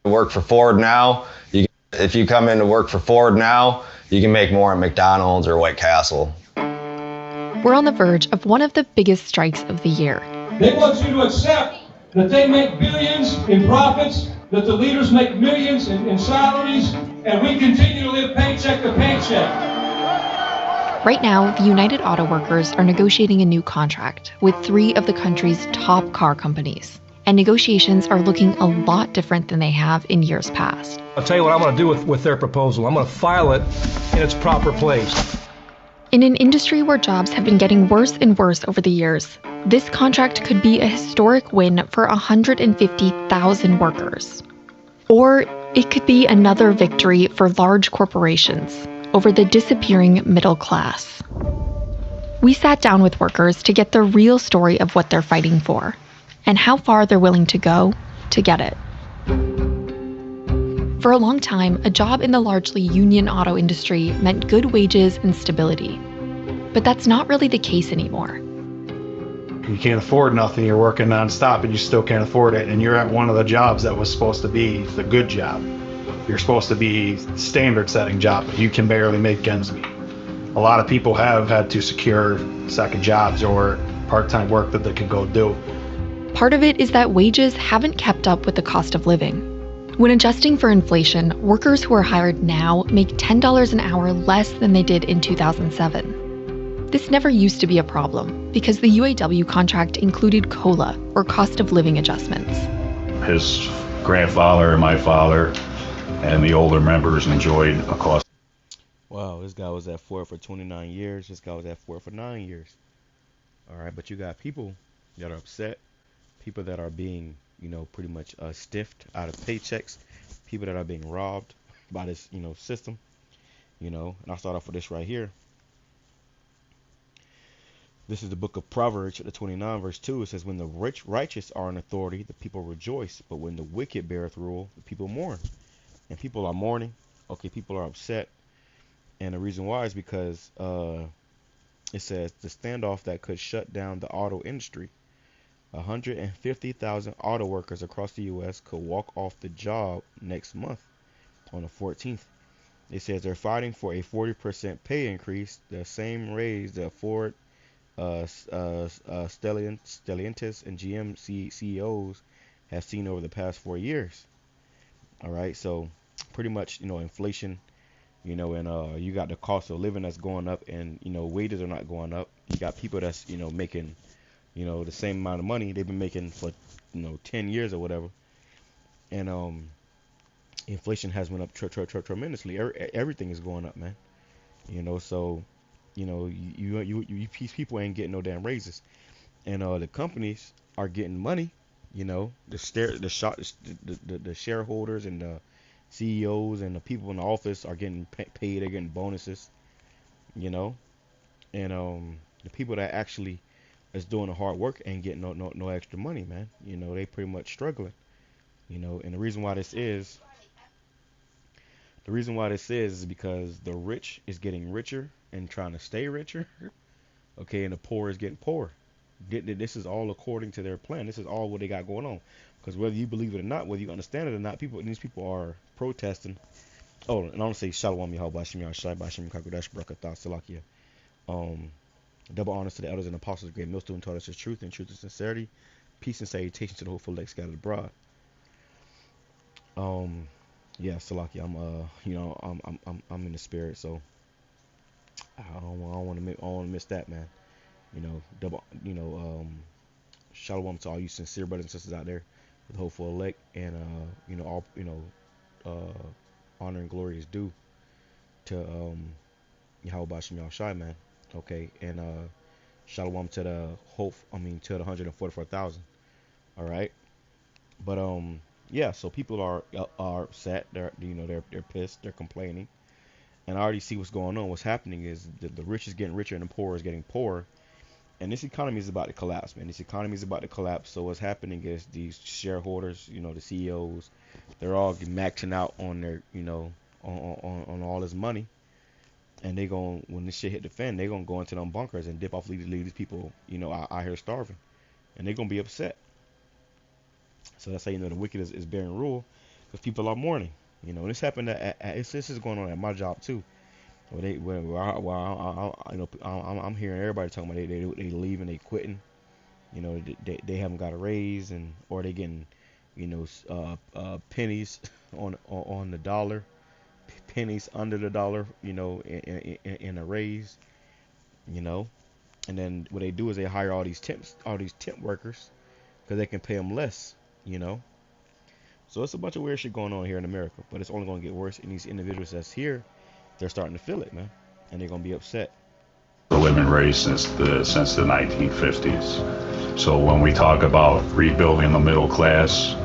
Work for Ford now, if you come in to work for Ford now, you can make more at McDonald's or White Castle. We're on the verge of one of the biggest strikes of the year. They want you to accept that they make billions in profits, that the leaders make millions in salaries, and we continue to live paycheck to paycheck. Right now, the United Auto Workers are negotiating a new contract with 3 of the country's top car companies. And negotiations are looking a lot different than they have in years past. I'll tell you what I'm going to do with their proposal. I'm going to file it in its proper place. In an industry where jobs have been getting worse and worse over the years, this contract could be a historic win for 150,000 workers. Or it could be another victory for large corporations over the disappearing middle class. We sat down with workers to get the real story of what they're fighting for and how far they're willing to go to get it. For a long time, a job in the largely union auto industry meant good wages and stability. But that's not really the case anymore. You can't afford nothing, you're working nonstop and you still can't afford it, and you're at one of the jobs that was supposed to be the good job. You're supposed to be standard setting job, but you can barely make ends meet. A lot of people have had to secure second jobs or part-time work that they can go do. Part of it is that wages haven't kept up with the cost of living. When adjusting for inflation, workers who are hired now make $10 an hour less than they did in 2007. This never used to be a problem because the UAW contract included COLA, or cost of living adjustments. His grandfather and my father and the older members enjoyed a cost. Wow, this guy was at Ford for 29 years. This guy was at Ford for 9 years. All right, but you got people that are upset. People that are being, pretty much stiffed out of paychecks. People that are being robbed by this, system. And I'll start off with this right here. This is the book of Proverbs, chapter 29, verse 2. It says, when the righteous are in authority, the people rejoice. But when the wicked beareth rule, the people mourn. And people are mourning. Okay, people are upset. And the reason why is because it says the standoff that could shut down the auto industry. 150,000 auto workers across the U.S. could walk off the job next month on the 14th. It says they're fighting for a 40% pay increase, the same raise that Ford, Stellantis, and GM CEOs have seen over the past 4 years. All right, so pretty much, inflation, and you got the cost of living that's going up, and wages are not going up. You got people that's making the same amount of money they've been making for 10 years or whatever, and inflation has went up tremendously. Everything is going up, man. So you people ain't getting no damn raises, and the companies are getting money. The shareholders and the CEOs and the people in the office are getting paid. They're getting bonuses, and the people that actually is doing the hard work ain't getting no extra money, man. They pretty much struggling. And the reason why this is because the rich is getting richer and trying to stay richer, okay, and the poor is getting poorer. This is all according to their plan. This is all what they got going on. Because whether you believe it or not, whether you understand it or not, these people are protesting. Oh, and I want to say Shalom YAHAWASHI BAHASHAM QADASH Barakatah Salakia. Double honors to the elders and apostles of Great Millstone taught us the truth and truth and sincerity. Peace and salutation to the hopeful elect scattered abroad. Yeah, Salaki, I'm in the spirit, so I don't want to miss that, man. Shalom to all you sincere brothers and sisters out there, the hopeful elect, and all honor and glory is due to Yahweh Bashim Yahushai, man. Okay, and shalom to the to the 144,000. All right, but yeah. So people are upset. They're pissed. They're complaining, and I already see what's going on. What's happening is the rich is getting richer and the poor is getting poorer, and this economy is about to collapse, man. This economy is about to collapse. So what's happening is these shareholders, the CEOs, they're all maxing out on their, on all this money. And they when this shit hit the fan, they gonna go into them bunkers and dip off, leave these people, out here starving, and they gonna be upset. So that's how the wicked is bearing rule. because people are mourning. You know, this happened this is going on at my job too. I'm hearing everybody talking about they leaving, they quitting. You know, they haven't got a raise, or they getting, you know, pennies on the dollar, pennies under the dollar. You know, in a raise. You know, and then what they do is they hire all these temp workers because they can pay them less. You know. So it's a bunch of weird shit going on here in America, but it's only going to get worse. And these individuals that's here, they're starting to feel it, man, and they're going to be upset. The living raised since the 1950s. So when we talk about rebuilding the middle class,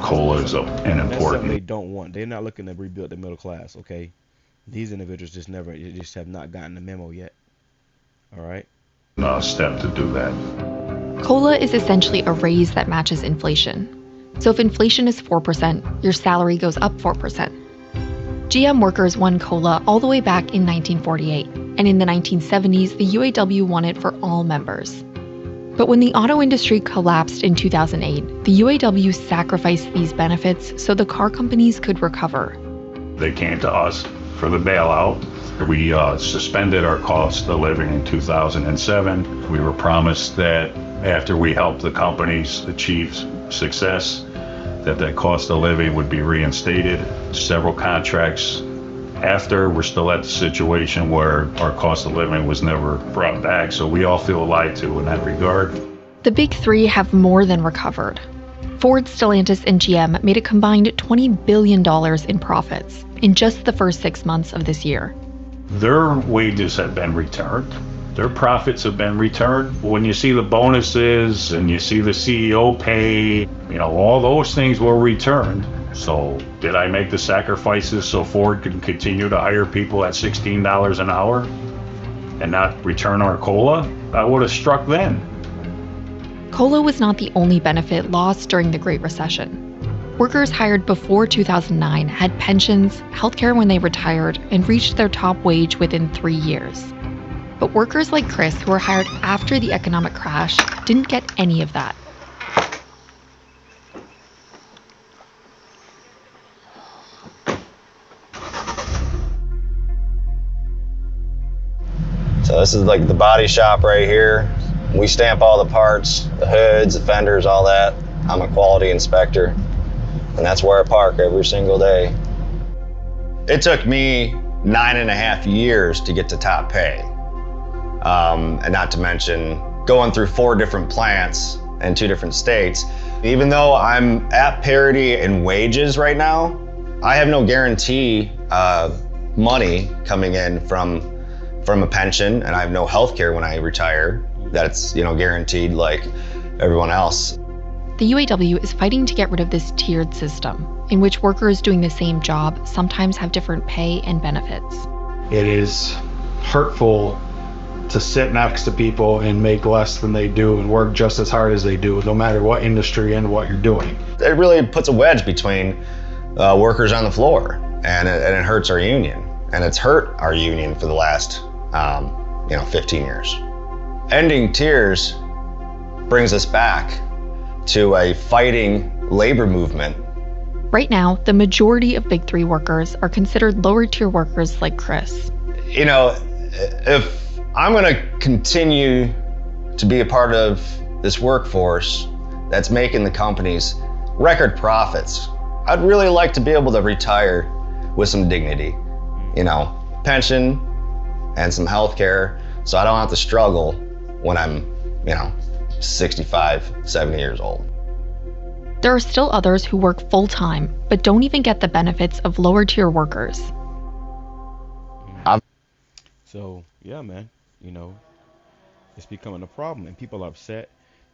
COLA is an important. That's something they don't want. They're not looking to rebuild the middle class. Okay, these individuals just have not gotten the memo yet. All right. Step to do that. COLA is essentially a raise that matches inflation. So if inflation is 4%, your salary goes up 4%. GM workers won COLA all the way back in 1948, and in the 1970s, the UAW won it for all members. But when the auto industry collapsed in 2008, the UAW sacrificed these benefits so the car companies could recover. They came to us for the bailout. We suspended our cost of living in 2007. We were promised that after we helped the companies achieve success, that cost of living would be reinstated. Several contracts after, we're still at the situation where our cost of living was never brought back, so we all feel lied to in that regard. The big three have more than recovered. Ford, Stellantis, and GM made a combined $20 billion in profits in just the first 6 months of this year. Their wages have been returned. Their profits have been returned. When you see the bonuses and you see the CEO pay, you know, all those things were returned. So did I make the sacrifices so Ford could continue to hire people at $16 an hour and not return our COLA? I would have struck then. COLA was not the only benefit lost during the Great Recession. Workers hired before 2009 had pensions, healthcare when they retired, and reached their top wage within 3 years. But workers like Chris, who were hired after the economic crash, didn't get any of that. So this is like the body shop right here. We stamp all the parts, the hoods, the fenders, all that. I'm a quality inspector, and that's where I park every single day. It took me 9.5 years to get to top pay. And not to mention going through 4 different plants in 2 different states. Even though I'm at parity in wages right now, I have no guarantee money coming in from a pension, and I have no health care when I retire that's, you know, guaranteed like everyone else. The UAW is fighting to get rid of this tiered system, in which workers doing the same job sometimes have different pay and benefits. It is hurtful to sit next to people and make less than they do and work just as hard as they do, no matter what industry and what you're doing. It really puts a wedge between workers on the floor, and it hurts our union. And it's hurt our union for the last 15 years. Ending tiers brings us back to a fighting labor movement. Right now, the majority of Big Three workers are considered lower tier workers like Chris. You know, if I'm going to continue to be a part of this workforce that's making the companies record profits, I'd really like to be able to retire with some dignity, you know, pension and some health care, so I don't have to struggle when I'm, 65, 70 years old. There are still others who work full-time, but don't even get the benefits of lower tier workers. So, yeah, man, it's becoming a problem, and people are upset.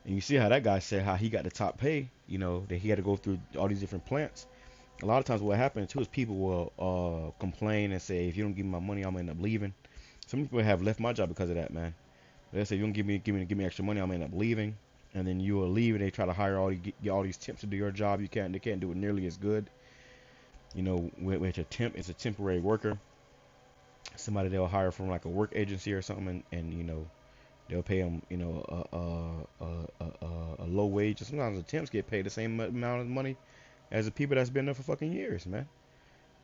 And you see how that guy said how he got the top pay, that he had to go through all these different plants. A lot of times what happens too is people will complain and say, if you don't give me my money, I'm gonna end up leaving. Some people have left my job because of that, man. They say, if you don't give me extra money, I'm gonna end up leaving. And then you will leave, and they try to hire get all these temps to do your job. They can't do it nearly as good. Which a temp is a temporary worker. Somebody they'll hire from like a work agency or something, and they'll pay them, a low wage. Sometimes the temps get paid the same amount of money as the people that's been there for fucking years, man.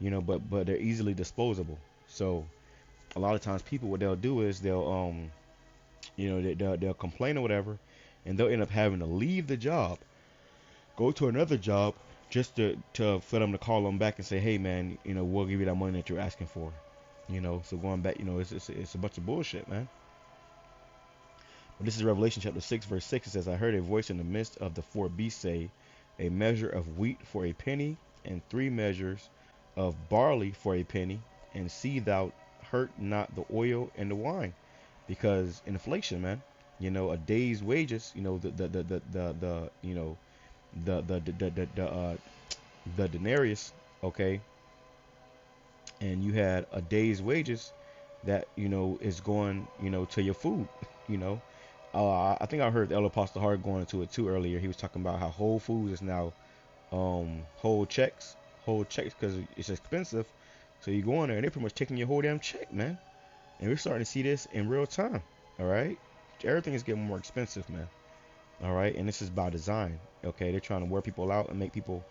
But they're easily disposable. So a lot of times people, what they'll do is they'll complain or whatever, and they'll end up having to leave the job, go to another job, just for them to call them back and say, hey man, we'll give you that money that you're asking for. So going back, it's a bunch of bullshit, man. But this is Revelation chapter 6 verse 6. It says, I heard a voice in the midst of the four beasts say, a measure of wheat for a penny, and 3 measures of barley for a penny, and see thou hurt not the oil and the wine, because inflation, man. A day's wages, the denarius, okay, and you had a day's wages that is going to your food. I think I heard Elder Apostle Hart going into it too earlier. He was talking about how Whole Foods is now whole checks because it's expensive. So you go in there and they're pretty much taking your whole damn check, man. And we're starting to see this in real time. All right, everything is getting more expensive, man. All right, and this is by design. Okay, they're trying to wear people out and make people.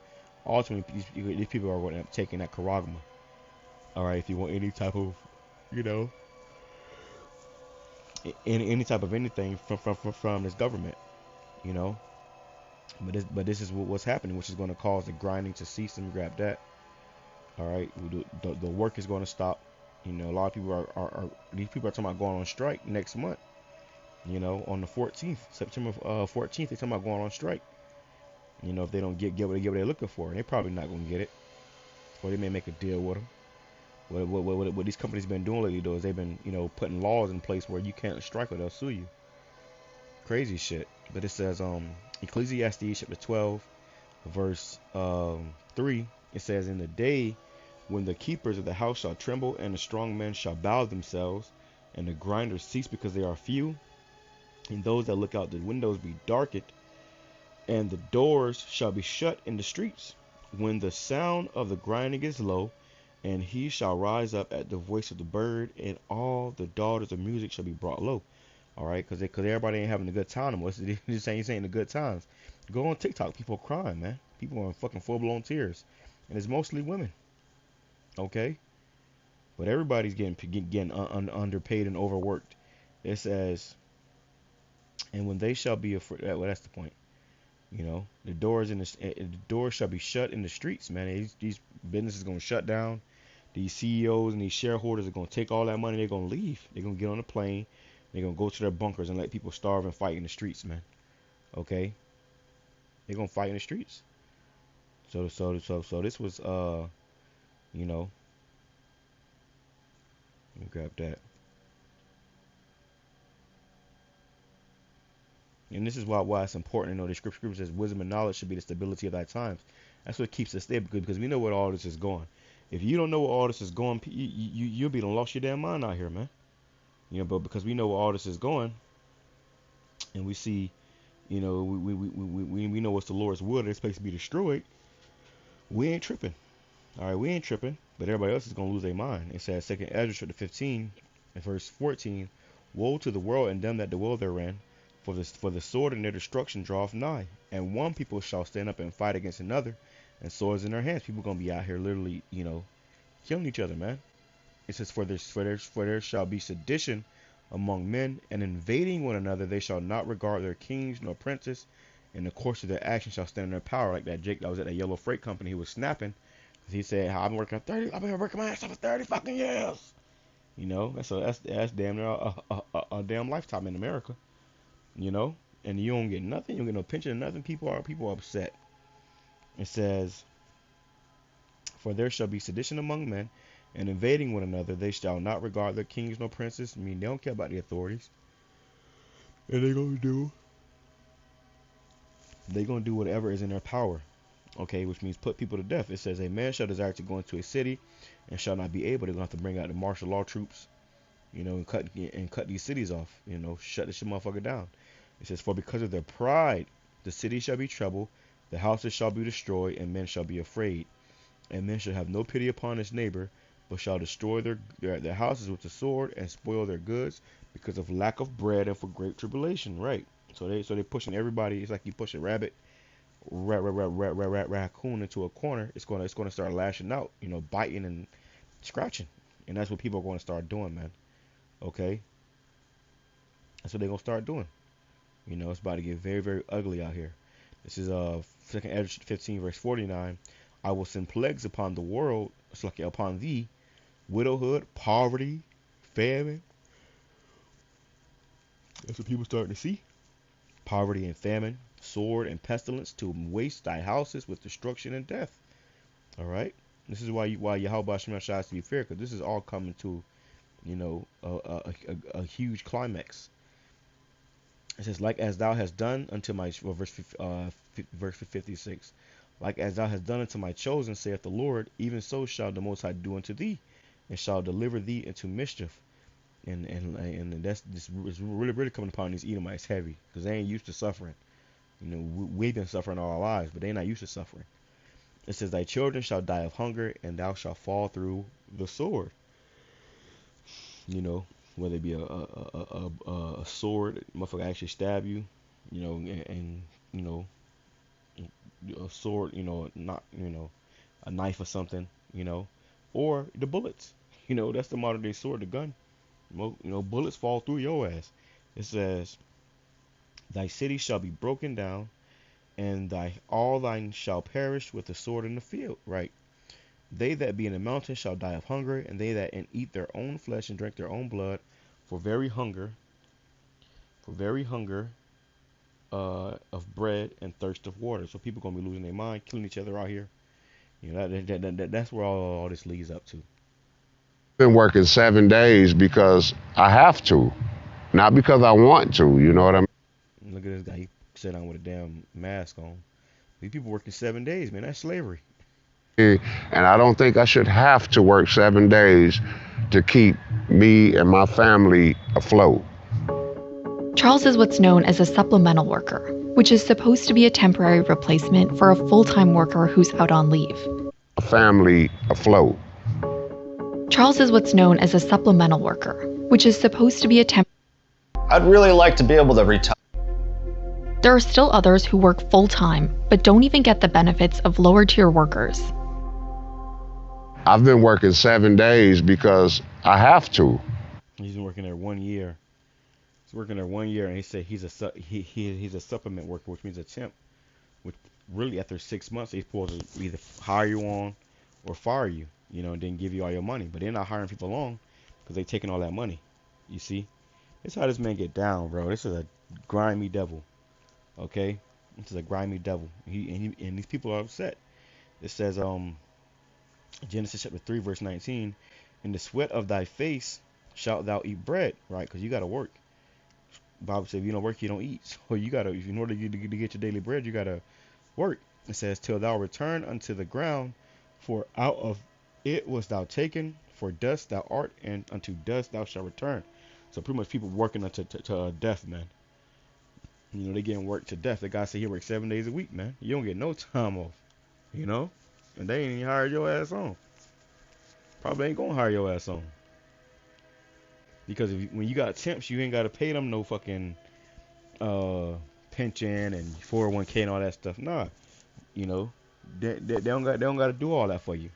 Ultimately, these people are going to end up taking that charagma. All right, if you want any type of, any type of anything from this government, But this is what's happening, which is going to cause the grinding to cease. And grab that. All right, the work is going to stop. A lot of people are these people are talking about going on strike next month. On the 14th, September 14th, they're talking about going on strike. If they don't get what they're looking for, and they're probably not going to get it, or they may make a deal with them. What these companies been doing lately, though, is they've been putting laws in place where you can't strike or they'll sue you. Crazy shit. But it says Ecclesiastes chapter 12 verse 3, it says, in the day when the keepers of the house shall tremble, and the strong men shall bow themselves, and the grinders cease because they are few, and those that look out the windows be darkened, and the doors shall be shut in the streets, when the sound of the grinding is low, and he shall rise up at the voice of the bird, and all the daughters of music shall be brought low. All right, because everybody ain't having a good time anymore. This ain't the good times. Go on TikTok, people are crying, man. People are in fucking full-blown tears, and it's mostly women. Okay, but everybody's getting underpaid and overworked. It says, and when they shall be afraid. Well, that's the point. The doors shall be shut in the streets, man. These businesses gonna shut down. These CEOs and these shareholders are gonna take all that money. They're gonna leave. They're gonna get on a plane. They're gonna go to their bunkers and let people starve and fight in the streets, man. Okay, they're gonna fight in the streets. So this was let me grab that. And this is why it's important to know the scripture says wisdom and knowledge should be the stability of thy times. That's what keeps us stable, because we know where all this is going. If you don't know where all this is going, you'll be lost your damn mind out here, man. But because we know where all this is going, and we see, we know what's the Lord's will, this place to be destroyed, we ain't tripping. All right, we ain't tripping, but everybody else is going to lose their mind. It says 2 Ezra chapter 15 and verse 14, woe to the world and them that dwell therein, for the sword and their destruction draweth nigh, and one people shall stand up and fight against another, and swords in their hands. People going to be out here literally, killing each other, man. It says, for there shall be sedition among men, and invading one another. They shall not regard their kings nor princes, and the course of their action shall stand in their power. Like that Jake that was at that yellow freight company, he was snapping. He said, I've been working my ass off for 30 fucking years. That's damn near a damn lifetime in America. And you don't get nothing. You don't get no pension or nothing. People are upset. It says, for there shall be sedition among men, and invading one another. They shall not regard their kings nor princes. They don't care about the authorities. And they're gonna do whatever is in their power. Okay, which means put people to death. It says, a man shall desire to go into a city and shall not be able. They're gonna have to bring out the martial law troops, and cut these cities off. Shut this shit motherfucker down. It says, for because of their pride, the city shall be troubled, the houses shall be destroyed, and men shall be afraid. And men shall have no pity upon his neighbor, but shall destroy their houses with the sword, and spoil their goods because of lack of bread and for great tribulation. Right. So they're pushing everybody. It's like you push a rabbit raccoon into a corner, it's gonna start lashing out, you know, biting and scratching, and that's what people are going to start doing, man. Okay, that's what they're gonna start doing. You know, it's about to get very, very ugly out here. This is 2nd Ezra 15 verse 49. I will send plagues upon the world, it's like upon thee, widowhood, poverty, famine. That's what people starting to see. Poverty and famine, sword and pestilence to waste thy houses with destruction and death. All right. This is why YAHAWASHI has to be fair, because this is all coming to, you know, a huge climax. It says, like as thou hast done unto my, verse 56, like as thou hast done unto my chosen, saith the Lord, even so shall the Most High do unto thee, and shall deliver thee into mischief. And that's this is really coming upon these Edomites heavy, because they ain't used to suffering. You know, we've been suffering all our lives, but they're not used to suffering. It says, thy children shall die of hunger, and thou shalt fall through the sword. You know, whether it be a sword, motherfucker actually stab you, you know, and you know, a sword, you know, not, you know, a knife or something, you know, or the bullets. You know, that's the modern day sword, the gun. You know, bullets fall through your ass. It says, thy city shall be broken down, and all thine shall perish with the sword in the field. Right. They that be in the mountain shall die of hunger, and they that eat their own flesh and drink their own blood, for very hunger of bread and thirst of water. So people gonna be losing their mind, killing each other out here. You know, that's where all this leads up to. Been working 7 days because I have to, not because I want to. You know what I mean? Look at this guy. He sat down with a damn mask on. These people working 7 days, man. That's slavery. And I don't think I should have to work 7 days to keep me and my family afloat. Charles is what's known as a supplemental worker, which is supposed to be a temporary replacement for a full-time worker who's out on leave. A family afloat. Charles is what's known as a supplemental worker, which is supposed to be a I'd really like to be able to retire. There are still others who work full-time, but don't even get the benefits of lower-tier workers. I've been working 7 days because I have to. He's been working there 1 year. He's working there 1 year, and he said he's a supplement worker, which means a temp. Which really, after 6 months, they're supposed to either hire you on or fire you, you know, and then give you all your money. But they're not hiring people on because they're taking all that money. You see, this is how this man get down, bro. This is a grimy devil. Okay, this is a grimy devil. And these people are upset. It says, Genesis chapter 3, verse 19, in the sweat of thy face shalt thou eat bread, right? Because you got to work. Bible says if you don't work, you don't eat. So you got to, in order to get your daily bread, you got to work. It says, till thou return unto the ground, for out of it was thou taken, for dust thou art, and unto dust thou shalt return. So pretty much people working unto death, man. You know, they getting worked to death. The guy said he works 7 days a week, man. You don't get no time off, you know? And they ain't even hired your ass on. Probably ain't gonna hire your ass on. Because when you got temps, you ain't gotta pay them no fucking pension and 401k and all that stuff. Nah, you know, they don't gotta do all that for you.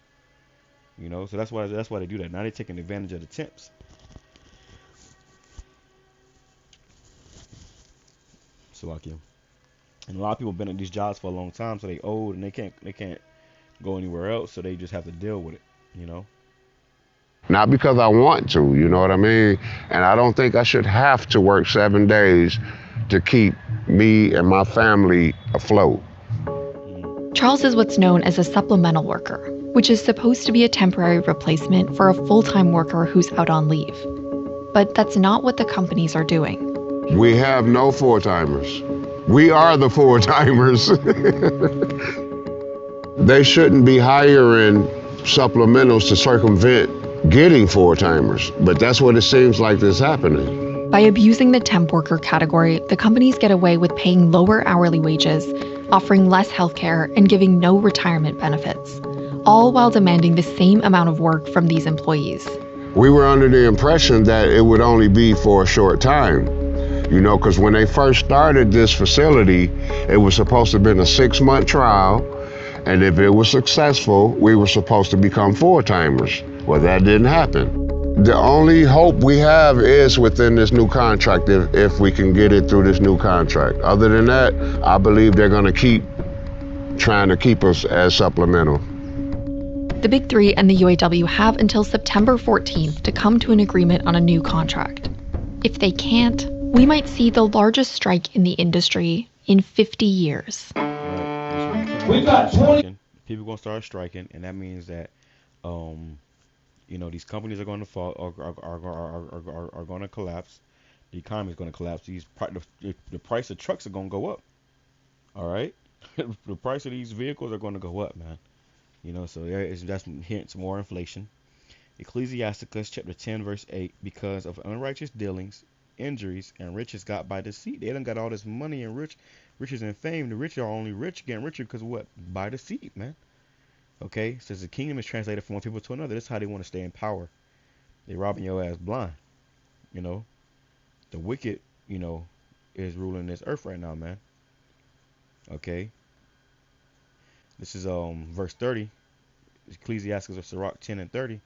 You know, so that's why they do that. Now they're taking advantage of the temps. So like you, and a lot of people been at these jobs for a long time, so they old and they can't go anywhere else, so they just have to deal with it. You know. Not because I want to, you know what I mean? And I don't think I should have to work 7 days to keep me and my family afloat. Charles is what's known as a supplemental worker, which is supposed to be a temporary replacement for a full-time worker who's out on leave. But that's not what the companies are doing. We have no four-timers. We are the four-timers. They shouldn't be hiring supplementals to circumvent getting four-timers, but that's what it seems like is happening. By abusing the temp worker category, the companies get away with paying lower hourly wages, offering less healthcare, and giving no retirement benefits, all while demanding the same amount of work from these employees. We were under the impression that it would only be for a short time. You know, because when they first started this facility, it was supposed to have been a 6-month trial, and if it was successful, we were supposed to become full-timers. Well, that didn't happen. The only hope we have is within this new contract, if we can get it through this new contract. Other than that, I believe they're going to keep trying to keep us as supplemental. The Big Three and the UAW have until September 14th to come to an agreement on a new contract. If they can't, we might see the largest strike in the industry in 50 years. We've got 20. People are going to start striking, and that means that, you know, these companies are going to fall, are going to collapse. The economy is going to collapse. The price of trucks are going to go up. All right, the price of these vehicles are going to go up, man. You know, so that's hints more inflation. Ecclesiasticus chapter 10 verse 8, because of unrighteous dealings, injuries, and riches got by deceit. They done got all this money and riches and fame. The rich are only rich, getting richer because what? By deceit, man. Okay, it says the kingdom is translated from one people to another. This is how they want to stay in power. They robbing your ass blind. You know, the wicked, you know, is ruling this earth right now, man. Okay. This is verse 30. Ecclesiastes of Sirach 10 and 30.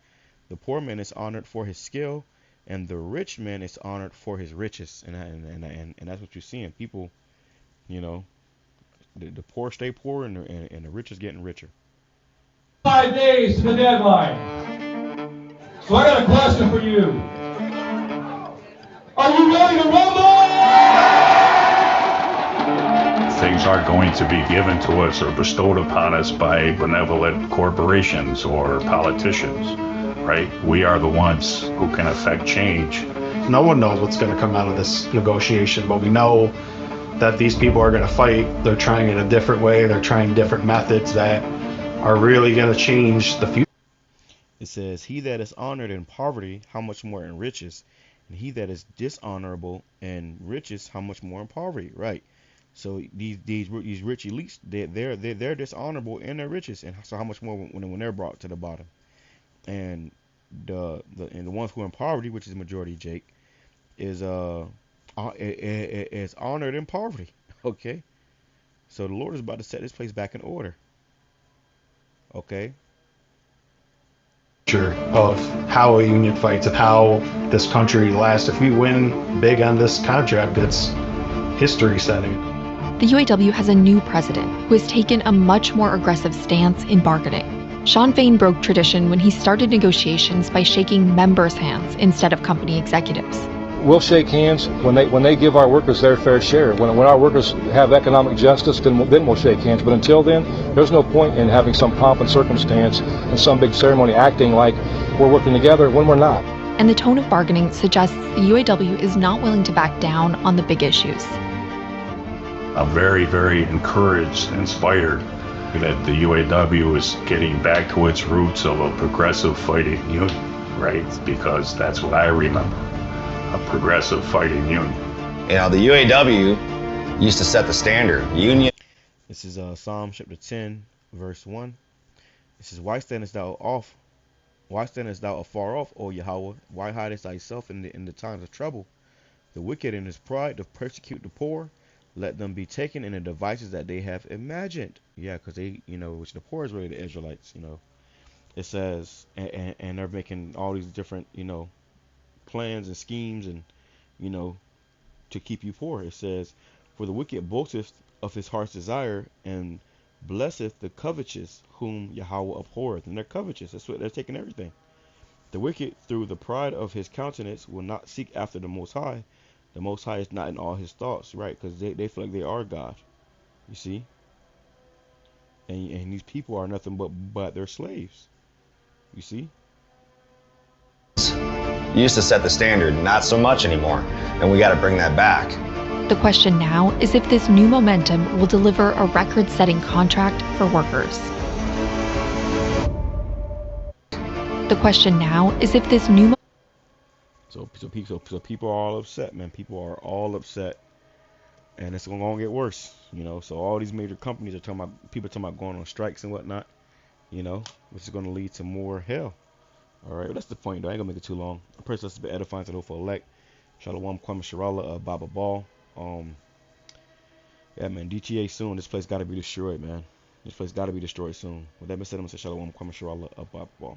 The poor man is honored for his skill, and the rich man is honored for his riches. And that's what you're seeing. People, you know, the poor stay poor, and the rich is getting richer. 5 days to the deadline. So I got a question for you. Are you ready to rumble? Things are going to be given to us or bestowed upon us by benevolent corporations or politicians, right? We are the ones who can affect change. No one knows what's going to come out of this negotiation, but we know that these people are going to fight. They're trying it a different way. They're trying different methods that are really going to change the future. It says, he that is honored in poverty, how much more in riches? And he that is dishonorable in riches, how much more in poverty? Right. So these rich elites, they're dishonorable in their riches, and so how much more when they're brought to the bottom? And the ones who are in poverty, which is the majority, Jake, is honored in poverty. Okay. So the Lord is about to set this place back in order. Okay. Of how a union fights, of how this country lasts. If we win big on this contract, it's history setting. The UAW has a new president who has taken a much more aggressive stance in bargaining. Shawn Fain broke tradition when he started negotiations by shaking members' hands instead of company executives. We'll shake hands when they give our workers their fair share. When our workers have economic justice, then we'll shake hands. But until then, there's no point in having some pomp and circumstance and some big ceremony acting like we're working together when we're not. And the tone of bargaining suggests the UAW is not willing to back down on the big issues. I'm very, very encouraged, inspired that the UAW is getting back to its roots of a progressive fighting union, right? Because that's what I remember. A progressive fighting union. You know, the UAW used to set the standard. Union. This is Psalm chapter 10, verse 1. It says, Why standest thou afar off, O Yahawah? Why hidest thyself in the times of trouble? The wicked in his pride to persecute the poor, let them be taken in the devices that they have imagined. Yeah, because they, you know, which the poor is really the Israelites, you know. It says, and they're making all these different, you know, plans and schemes and, you know, to keep you poor. It says, for the wicked boasteth of his heart's desire, and blesseth the covetous whom Yahawah abhorreth. And they're covetous. That's what they're taking everything. The wicked through the pride of his countenance will not seek after the Most High. The Most High is not in all his thoughts, right? Because they feel like they are God. You see? And these people are nothing but their slaves. You see? Used to set the standard, not so much anymore, and we got to bring that back. The question now is if this new momentum will deliver a record-setting contract for workers. The question now is if this new So people are all upset, man. People are all upset, and it's gonna get worse, you know. So all these major companies are talking about, people talking about going on strikes and whatnot, you know, which is gonna lead to more hell. All right, well, that's the point, though. I ain't gonna make it too long. I pray this has been edifying to the hopeful elect. Shalom Kwame Sharala, Baba Ball. Yeah, man, DTA soon. This place got to be destroyed, man. This place got to be destroyed soon. With that being said, I'm going to say Shalom Kwame Sharala, Baba Ball.